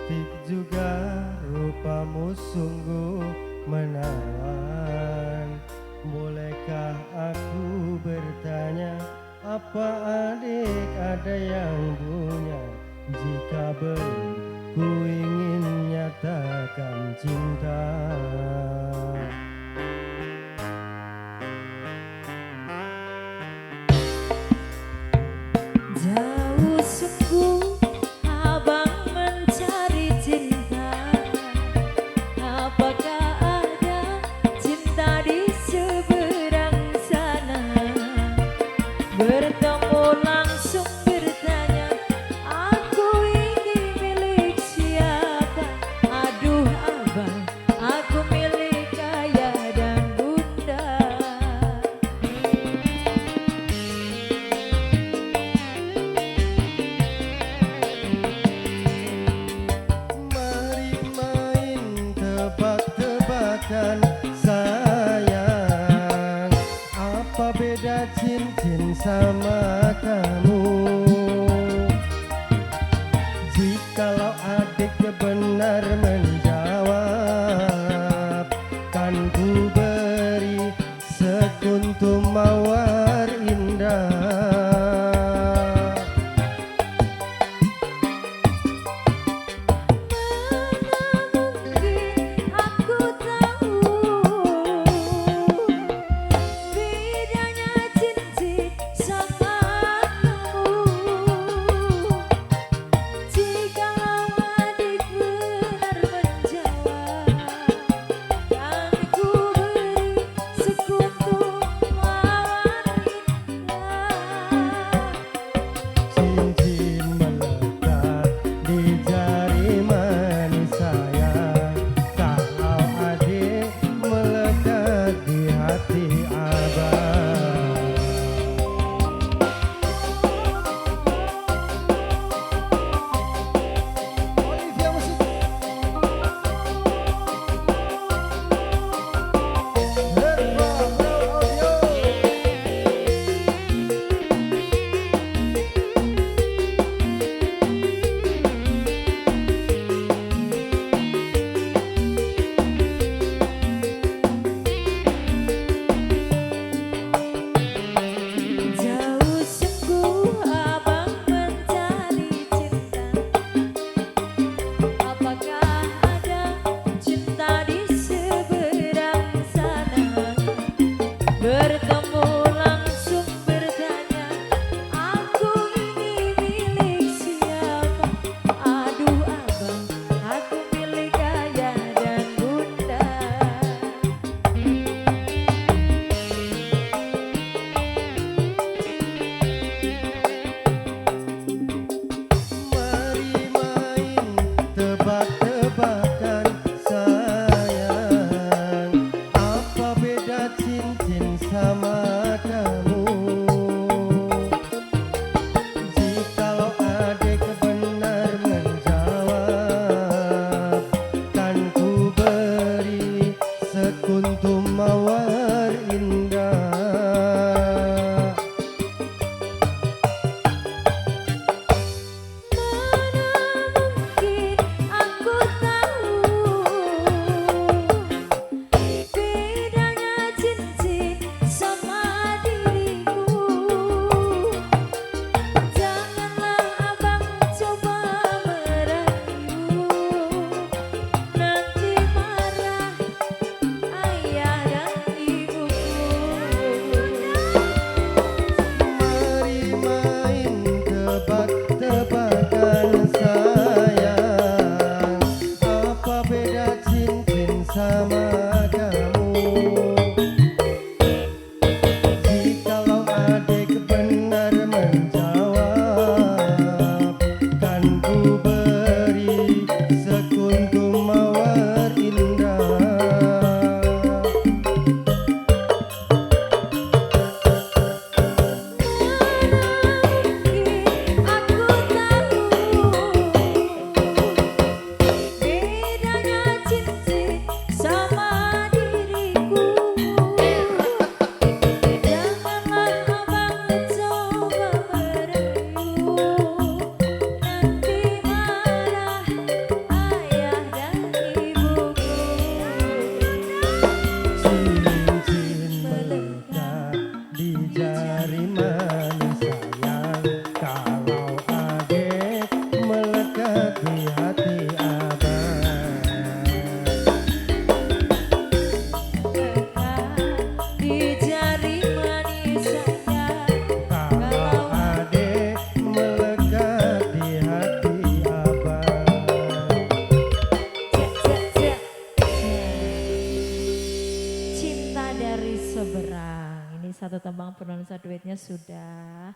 cantik juga rupamu sungguh menawan. Bolehkah aku bertanya, apa adik ada yang punya? Jika belum, ku ingin nyatakan cinta. Jauh sungguh abang mencari cinta. Apakah ada cinta di seberang sana? Bertemu langsung bertanya, aku ini milik siapa? Aduh abang, aku milik ayah dan bunda. Mari main tebak-tebakan sayang, apa beda cincin sama kamu? Jikalau adik benar menjawab, kan ku beri sekuntum mawar indah. Mungkin aku tahu bedanya cincin sama kamu. Jikalau adik benar dari seberang. Ini satu tembang penulisan duetnya sudah.